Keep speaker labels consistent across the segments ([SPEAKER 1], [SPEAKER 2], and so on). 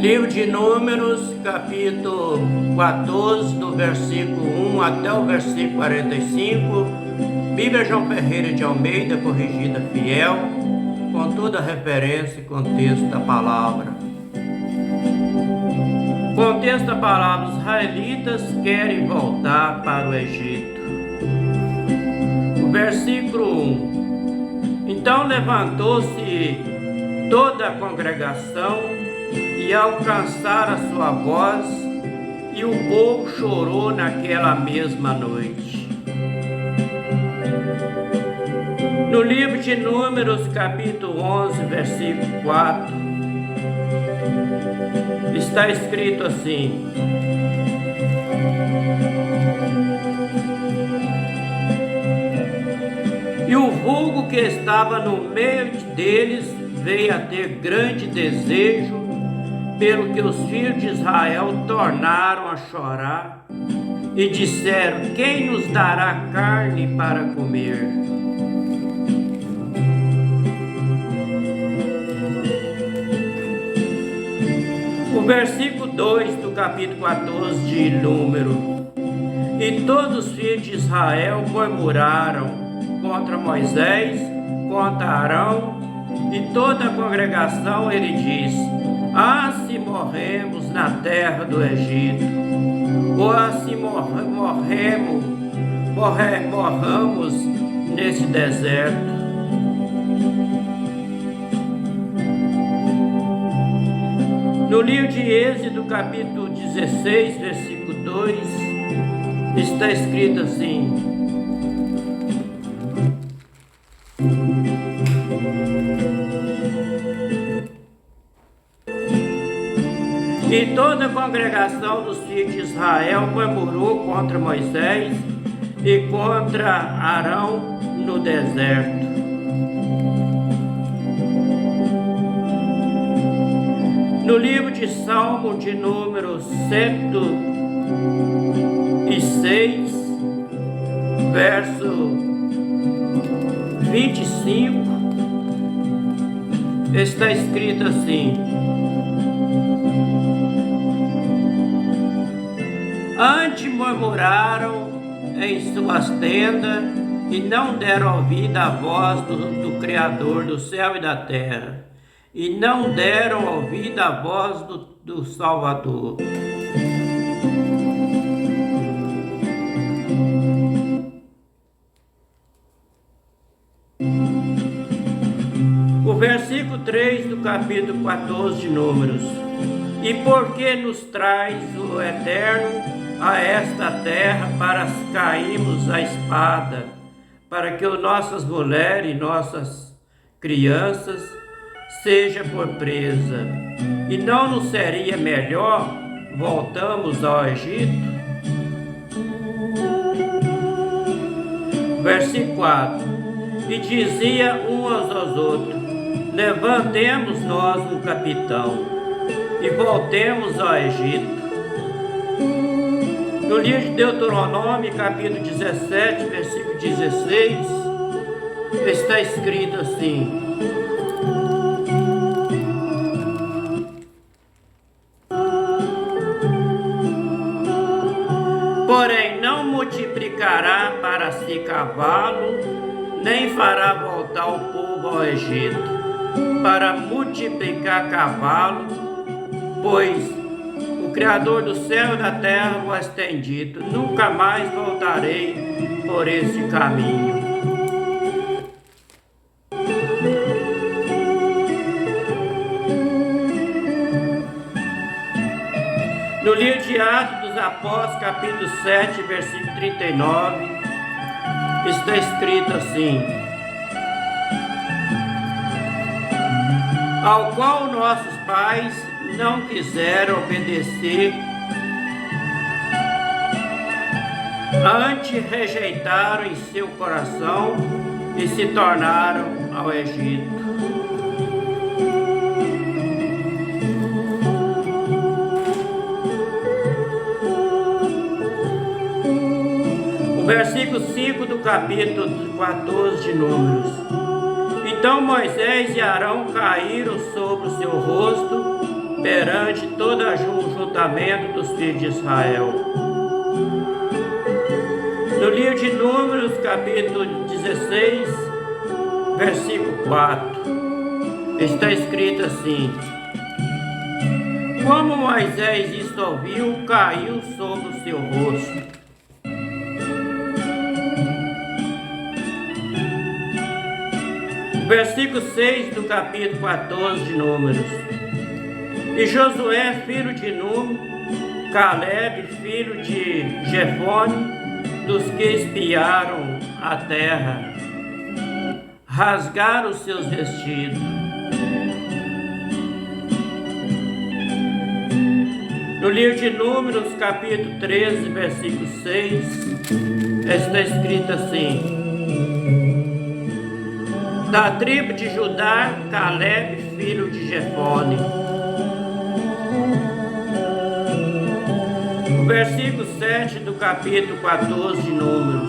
[SPEAKER 1] Livro de Números, capítulo 14, do versículo 1 até o versículo 45. Bíblia João Ferreira de Almeida, corrigida fiel, com toda a referência e contexto da palavra. Contexto da palavra: os israelitas querem voltar para o Egito. O versículo 1. Então levantou-se toda a congregação e alcançaram a sua voz, e o povo chorou naquela mesma noite. No livro de Números, capítulo 11, versículo 4, está escrito assim: e o vulgo que estava no meio deles veio a ter grande desejo, pelo que os filhos de Israel tornaram a chorar e disseram: quem nos dará carne para comer? O versículo 2 do capítulo 14 de Números: e todos os filhos de Israel murmuraram contra Moisés, contra Arão e toda a congregação. Ele disse: ah, se morremos na terra do Egito, ou se morramos nesse deserto. No livro de Êxodo, capítulo 16, versículo 2, está escrito assim: e toda a congregação dos filhos de Israel murmurou contra Moisés e contra Arão no deserto. No livro de Salmo de número 106, verso 25, está escrito assim: antes murmuraram em suas tendas e não deram ouvido à voz do Criador do céu e da terra, e não deram ouvido à voz do Salvador. O versículo 3 do capítulo 14 de Números: e por que nos traz o Eterno a esta terra para cairmos a espada, para que nossas mulheres e nossas crianças sejam por presa? E não nos seria melhor voltarmos ao Egito? Versículo 4: e dizia uns aos outros: levantemos nós um capitão e voltemos ao Egito. No livro de Deuteronômio, capítulo 17, versículo 16, está escrito assim: porém não multiplicará para si cavalo, nem fará voltar o povo ao Egito para multiplicar cavalo, pois o Criador do céu e da terra vos tem dito: nunca mais voltarei por esse caminho. No livro de Atos dos Apóstolos, capítulo 7, versículo 39, está escrito assim: ao qual nossos pais não quiseram obedecer, antes rejeitaram em seu coração e se tornaram ao Egito. O versículo 5 do capítulo 14 de Números: então Moisés e Arão caíram sobre o seu rosto perante todo ajuntamento dos filhos de Israel. No livro de Números, capítulo 16, versículo 4, está escrito assim: como Moisés isto ouviu, caiu sobre o seu rosto. Versículo 6 do capítulo 14 de Números. E Josué, filho de Num, Caleb, filho de Jefone, dos que espiaram a terra, rasgaram os seus vestidos. No livro de Números, capítulo 13, versículo 6, está escrito assim: da tribo de Judá, Caleb, filho de Jefone. O versículo 7 do capítulo 14 de Números.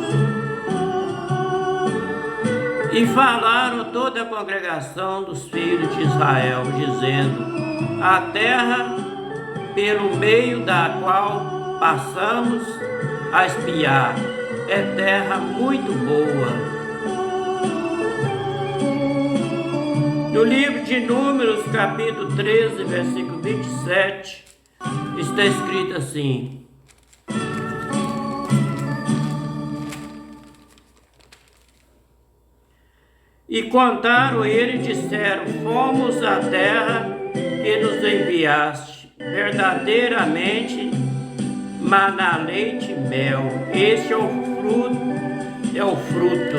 [SPEAKER 1] E falaram toda a congregação dos filhos de Israel, dizendo: a terra pelo meio da qual passamos a espiar é terra muito boa. No livro de Números, capítulo 13, versículo 27, está escrito assim: e contaram ele e disseram: fomos à terra que nos enviaste, verdadeiramente maná, leite e mel, este é o fruto.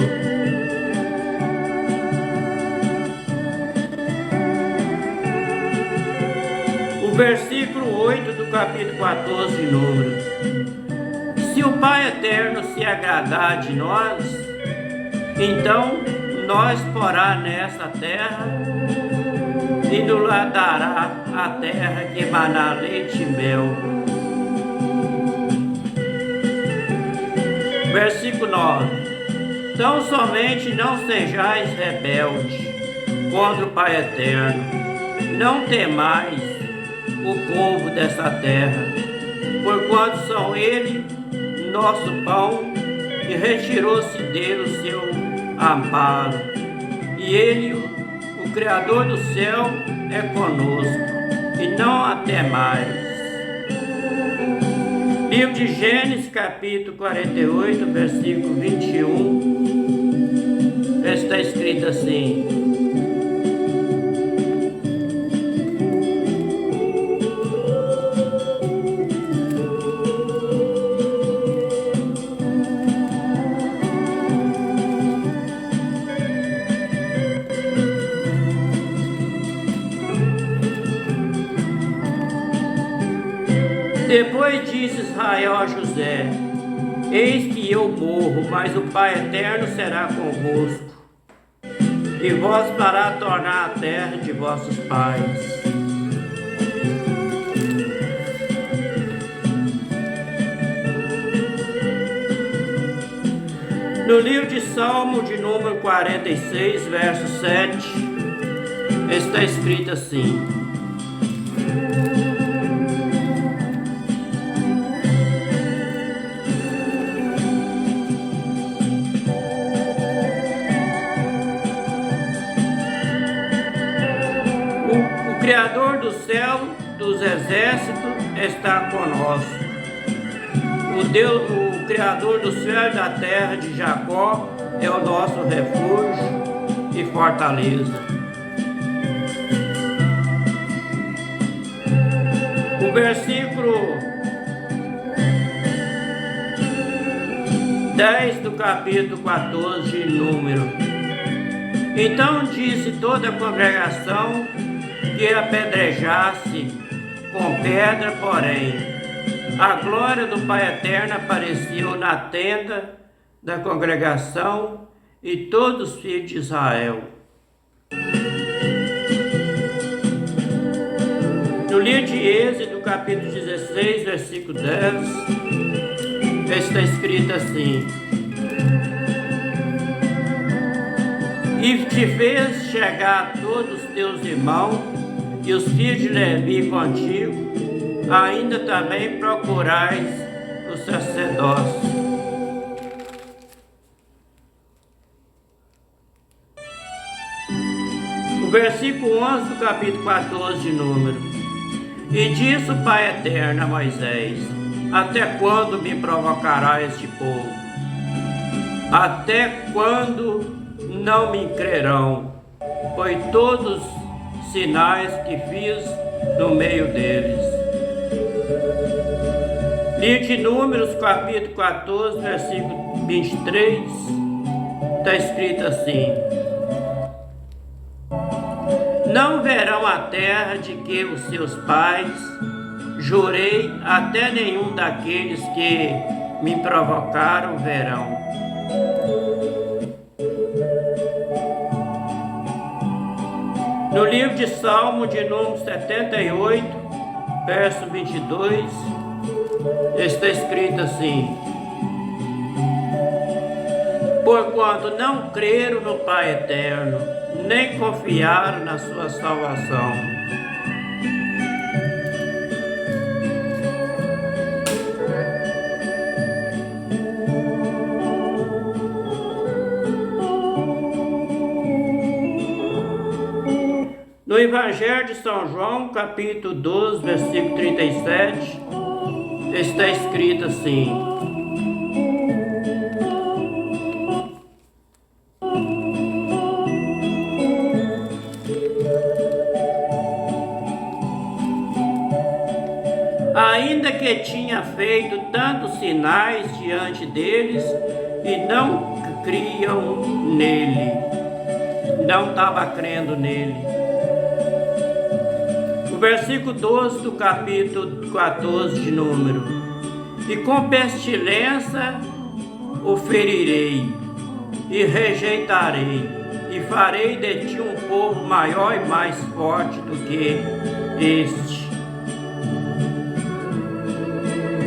[SPEAKER 1] Versículo 8 do capítulo 14 de Números. Se o Pai Eterno se agradar de nós, então nós porá nessa terra e nos dará a terra que maná leite e mel. Versículo 9. Tão somente não sejais rebeldes contra o Pai Eterno, não temais o povo dessa terra, porquanto são ele nosso pão, e retirou-se dele o seu amparo, e ele, o Criador do céu, é conosco, e não a temais. Livro de Gênesis, capítulo 48, versículo 21, está escrito assim: depois disse Israel a José: eis que eu morro, mas o Pai Eterno será convosco, e vós fará tornar a terra de vossos pais. No livro de Salmo de número 46, verso 7, está escrito assim: o Criador do céu, dos exércitos, está conosco. O Criador do céu e da terra de Jacó é o nosso refúgio e fortaleza. O versículo 10 do capítulo 14 de Número. Então disse toda a congregação que apedrejasse com pedra, porém a glória do Pai Eterno apareceu na tenda da congregação e todos os filhos de Israel. No livro de Êxodo, capítulo 16, versículo 10, está escrito assim: e te fez chegar todos os teus irmãos e os filhos de Levi contigo, ainda também procurais o sacerdócio. O versículo 11 do capítulo 14 de Números. E disse o Pai Eterno a Moisés: até quando me provocará este povo? Até quando não me crerão? Pois todos os sinais que fiz no meio deles. Livro de Números, capítulo 14, versículo 23, está escrito assim: não verão a terra de que os seus pais jurei, até nenhum daqueles que me provocaram verão. No livro de Salmo de número 78, verso 22, está escrito assim: porquanto não creram no Pai Eterno, nem confiaram na sua salvação. No Evangelho de São João, capítulo 12, versículo 37, está escrito assim: ainda que tinha feito tantos sinais diante deles e não criam nele, não estava crendo nele. O versículo 12 do capítulo 14 de Número: e com pestilência o ferirei, e rejeitarei, e farei de ti um povo maior e mais forte do que este.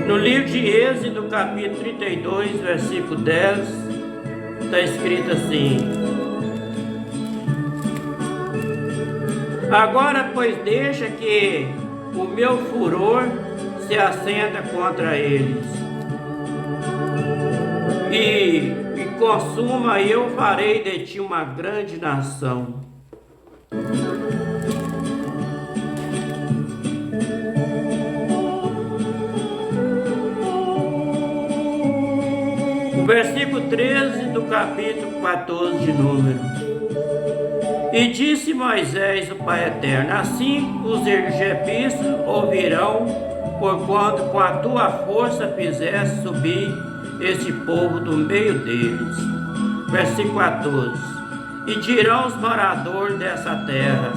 [SPEAKER 1] No livro de Êxodo, capítulo 32, versículo 10, está escrito assim: agora, pois, deixa que o meu furor se acenda contra eles, e consuma, eu farei de ti uma grande nação. O versículo 13 do capítulo 14 de Números: e disse Moisés, o Pai Eterno: assim os egípcios ouvirão, porquanto com a tua força fizeste subir este povo do meio deles. Versículo 14: e dirão os moradores dessa terra,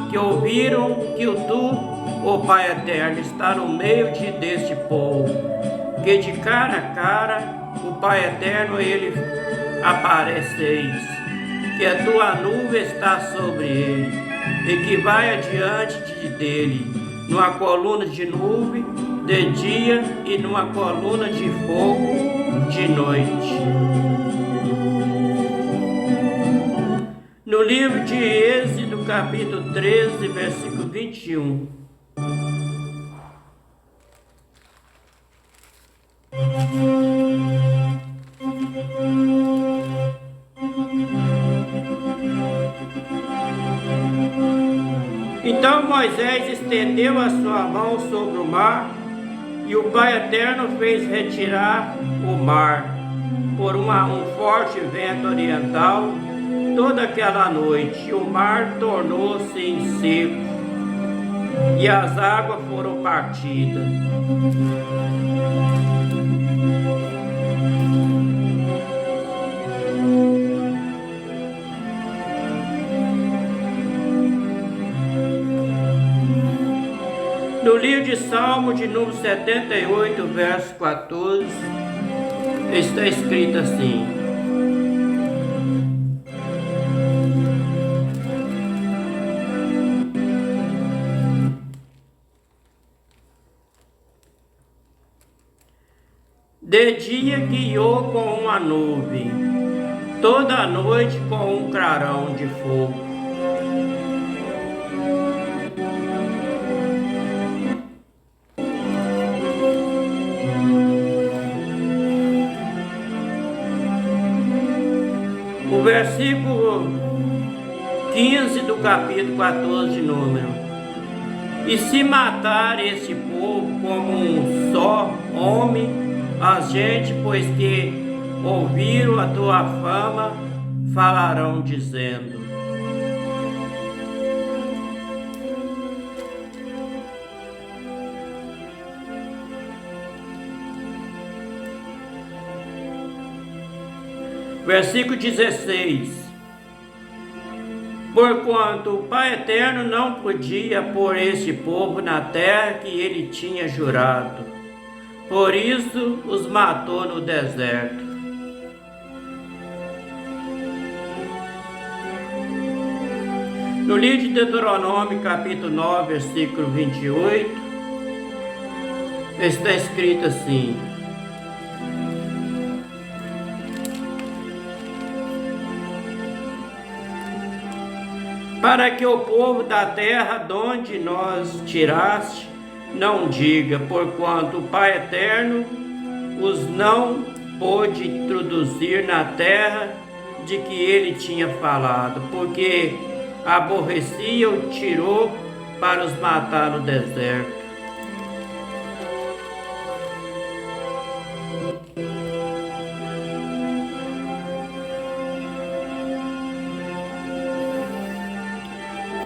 [SPEAKER 1] que ouviram que tu, ó Pai Eterno, está no meio deste povo, que de cara a cara o Pai Eterno ele apareceis, que a tua nuvem está sobre ele, e que vai adiante dele, numa coluna de nuvem de dia e numa coluna de fogo de noite. No livro de Êxodo, capítulo 13, versículo 21. Então Moisés estendeu a sua mão sobre o mar, e o Pai Eterno fez retirar o mar por um forte vento oriental toda aquela noite, e o mar tornou-se em seco, e as águas foram partidas. No livro de Salmo de número 78, verso 14, está escrito assim: de dia guiou com uma nuvem, toda a noite com um clarão de fogo. Versículo 15 do capítulo 14 de Número. E se matar este povo como um só homem, a gente, pois que ouviram a tua fama, falarão dizendo: Versículo 16. Porquanto o Pai Eterno não podia pôr este povo na terra que ele tinha jurado, por isso os matou no deserto. No livro de Deuteronômio, capítulo 9, versículo 28, está escrito assim: para que o povo da terra de onde nós tiraste não diga, porquanto o Pai Eterno os não pôde introduzir na terra de que ele tinha falado, porque aborrecia o tirou para os matar no deserto.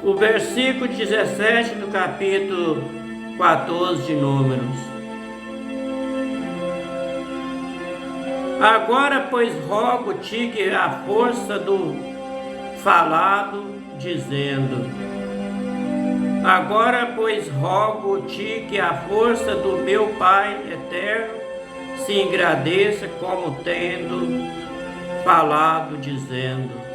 [SPEAKER 1] O versículo 17 do capítulo 14 de Números. Agora, pois, rogo-te que a força do falado, dizendo: agora, pois, rogo-te que a força do meu Pai Eterno se engrandeça, como tendo falado, dizendo.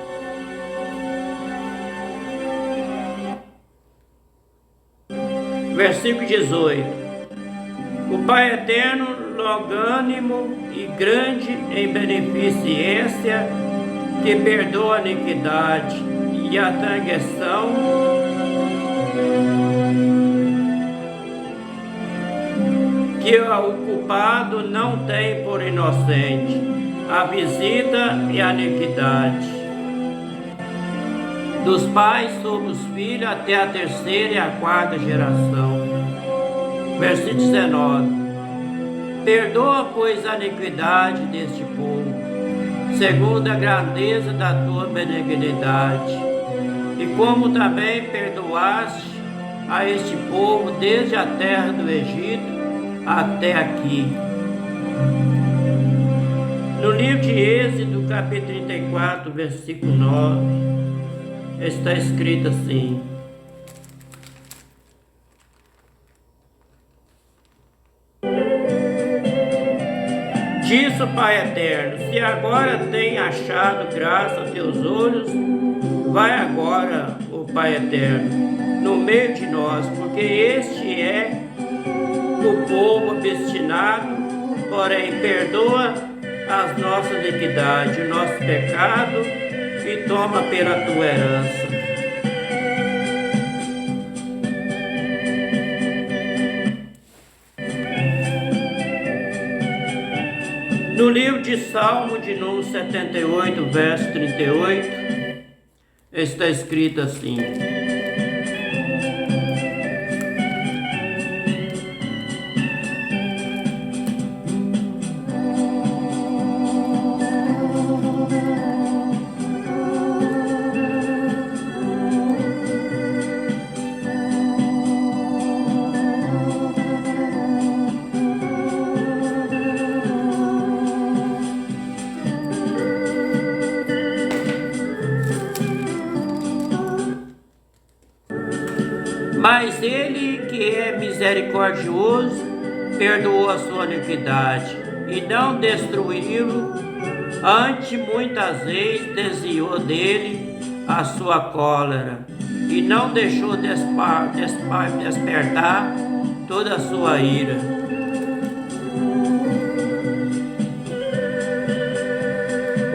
[SPEAKER 1] Versículo 18. O Pai Eterno, longânimo e grande em beneficência, que perdoa a iniquidade e a transgressão, que o culpado não tem por inocente, a visita e a iniquidade dos pais sobre os filhos até a terceira e a quarta geração. Versículo 19. Perdoa, pois, a iniquidade deste povo, segundo a grandeza da tua benignidade, e como também perdoaste a este povo desde a terra do Egito até aqui. No livro de Êxodo, capítulo 34, versículo 9, está escrito assim: diz o Pai Eterno, se agora tem achado graça a teus olhos, vai agora, o Pai Eterno, no meio de nós, porque este é o povo obstinado, porém perdoa as nossas iniquidades, o nosso pecado, e toma pela tua herança. No livro de Salmo de número 78, verso 38, está escrito assim: mas ele que é misericordioso perdoou a sua iniquidade e não destruiu, antes muitas vezes desviou dele a sua cólera e não deixou despertar toda a sua ira.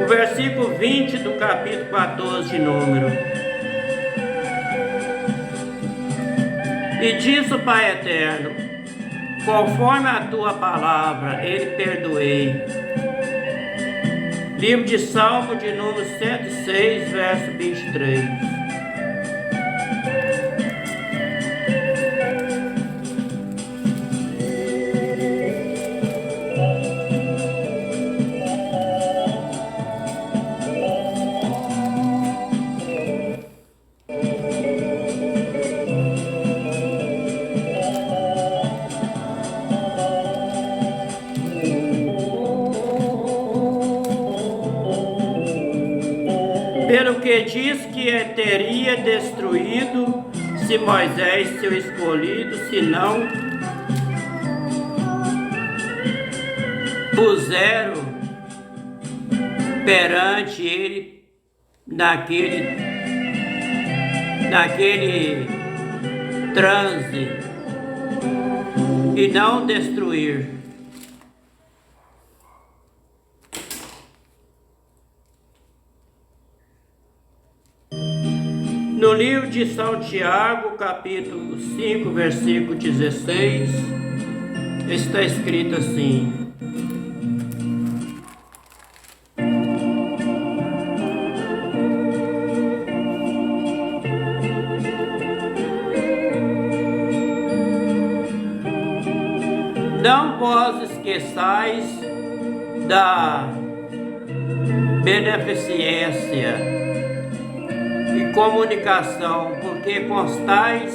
[SPEAKER 1] O versículo 20 do capítulo 14 de Número. E diz o Pai Eterno, conforme a tua palavra, ele perdoei. Livro de Salmo de número 106, verso 23. Pelo que diz que teria destruído se Moisés, seu escolhido, se não puseram perante ele naquele transe e não destruir. No livro de São Tiago, capítulo 5, versículo 16, está escrito assim: não vos esqueçais da beneficência e comunicação, porque constais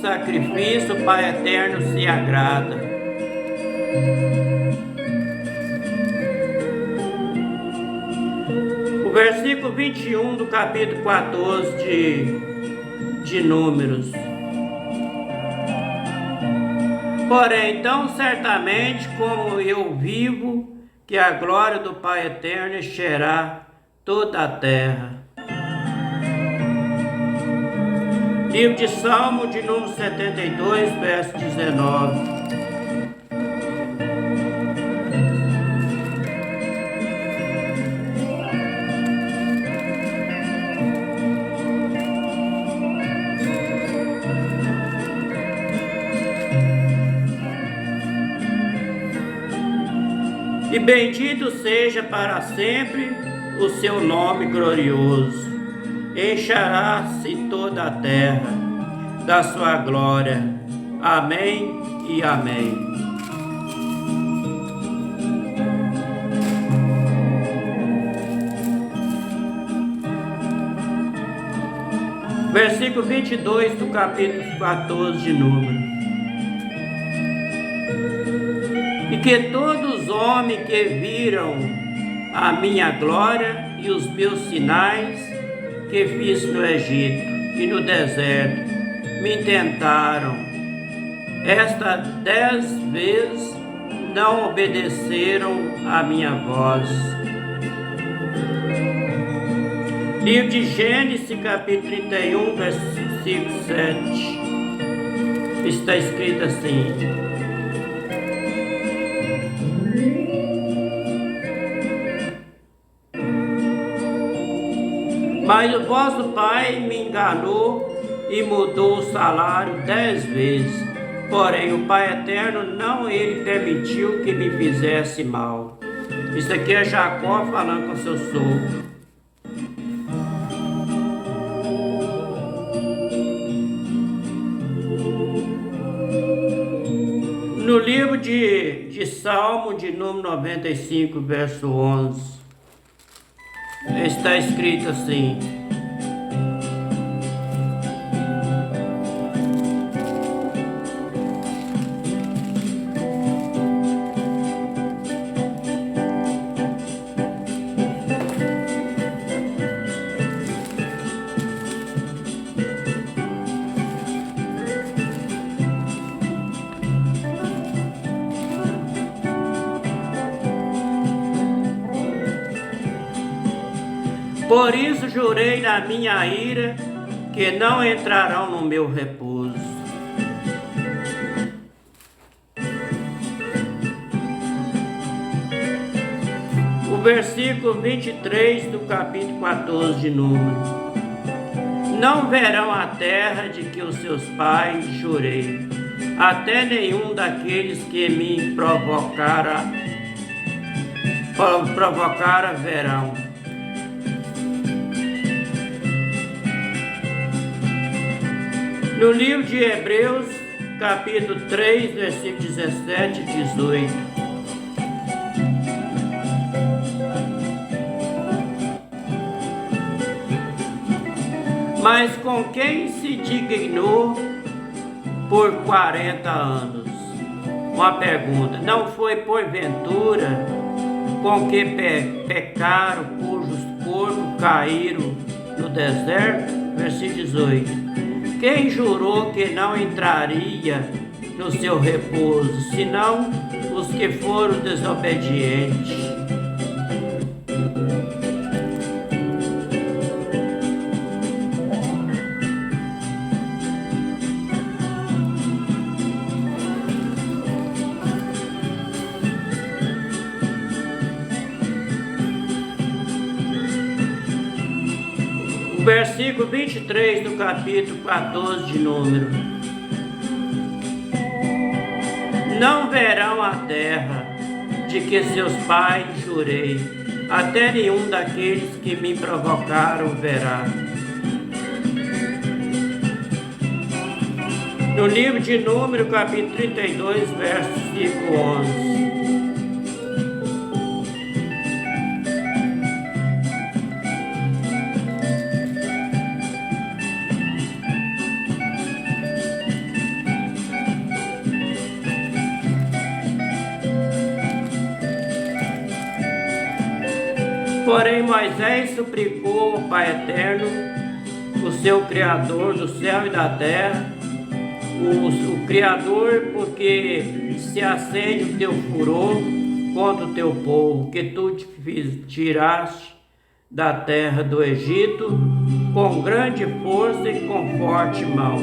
[SPEAKER 1] sacrifício o Pai Eterno se agrada. O versículo 21 do capítulo 14 de Números. Porém, tão certamente como eu vivo, que a glória do Pai Eterno encherá toda a terra. Livro de Salmo de número 72, verso 19. E bendito seja para sempre o seu nome glorioso. Encherá-se toda a terra da sua glória. Amém e amém. Versículo 22 do capítulo 14 de Números. E que todos os homens que viram a minha glória e os meus sinais que fiz no Egito e no deserto, me tentaram. 10 vezes não obedeceram à minha voz. Livro de Gênesis, capítulo 31, versículo 7. Está escrito assim: mas o vosso pai me enganou e mudou o salário 10 vezes. Porém, o Pai Eterno não ele permitiu que me fizesse mal. Isso aqui é Jacó falando com seu sogro. No livro de Salmo de número 95, verso 11. Está escrito assim: por isso jurei na minha ira que não entrarão no meu repouso. O versículo 23 do capítulo 14 de Números. Não verão a terra de que os seus pais jurei, até nenhum daqueles que me provocaram para provocar verão. No livro de Hebreus, capítulo 3, versículo 17 e 18. Mas com quem se dignou por 40 anos? Uma pergunta. Não foi porventura com que pecaram, cujos corpos caíram no deserto? Versículo 18. Quem jurou que não entraria no seu repouso, senão os que foram desobedientes? O versículo 23 do capítulo 14 de Número. Não verão a terra de que seus pais jurei, até nenhum daqueles que me provocaram verá. No livro de Número, capítulo 32, versículo 11. Porém, Moisés suplicou ao Pai Eterno, o seu Criador do céu e da terra, o Criador, porque se acende o teu furor contra o teu povo, que tu tiraste da terra do Egito, com grande força e com forte mão.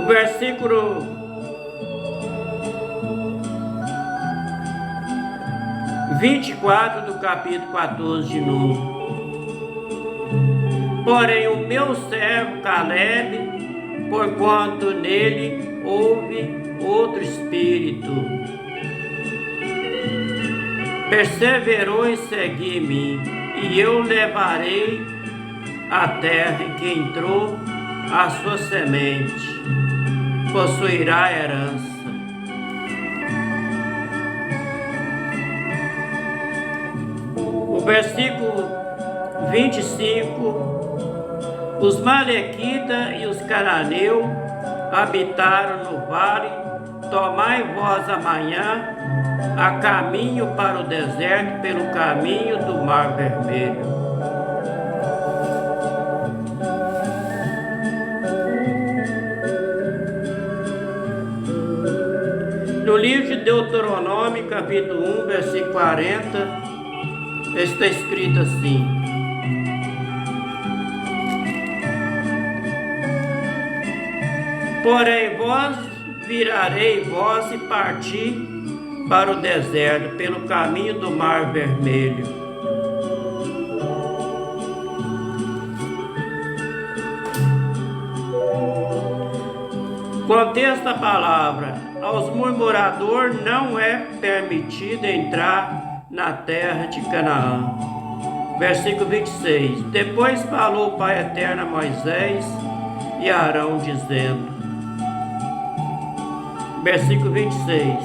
[SPEAKER 1] O versículo 24 do capítulo 14 de Número. Porém, o meu servo Caleb, porquanto nele houve outro espírito, perseverou em seguir-me, e eu levarei a terra em que entrou a sua semente, possuirá a herança. O versículo 25. Os malequitas e os cananeus habitaram no vale. Tomai vós amanhã a caminho para o deserto, pelo caminho do Mar Vermelho. No livro de Deuteronômio, capítulo 1, versículo 40, está escrito assim: porém vós virarei vós e parti para o deserto, pelo caminho do Mar Vermelho. Contexto da palavra: aos murmuradores não é permitido entrar na terra de Canaã. Versículo 26. Depois falou o Pai Eterno a Moisés e a Arão, dizendo. Versículo 26.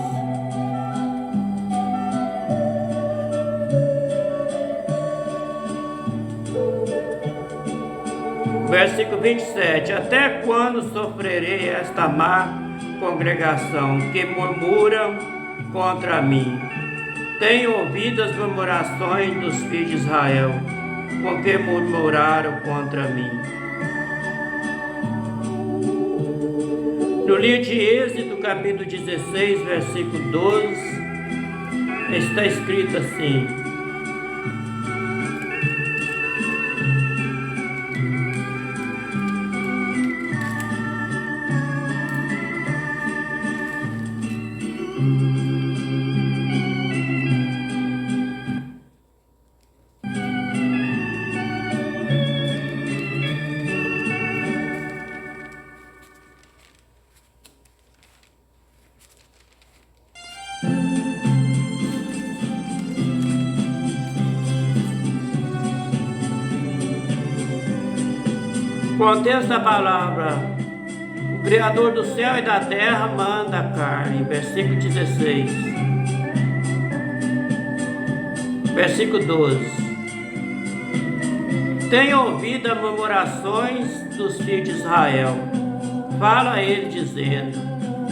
[SPEAKER 1] Versículo 27. Até quando sofrerei esta má congregação que murmuram contra mim? Tenho ouvido as murmurações dos filhos de Israel, com que murmuraram contra mim. No livro de Êxodo, capítulo 16, versículo 12, está escrito assim: Contexto da palavra: o Criador do céu e da terra manda a carne. Versículo 16. Versículo 12. Tenho ouvido as murmurações dos filhos de Israel. Fala a ele dizendo: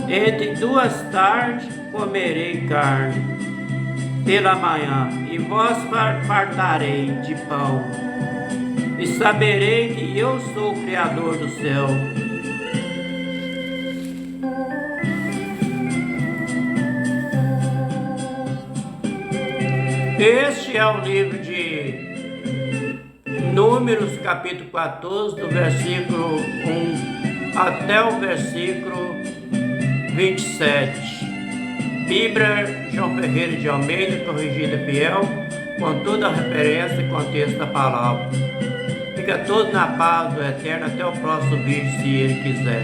[SPEAKER 1] entre 2 tardes comerei carne pela manhã, e vós fartarei de pão, e saberei que eu sou o Criador do céu. Este é o livro de Números, capítulo 14, do versículo 1 até o versículo 27. Bíblia João Ferreira de Almeida, corrigida fiel, com toda a referência e contexto da palavra. Fica todos na paz do Eterno. Até o próximo vídeo, se Ele quiser.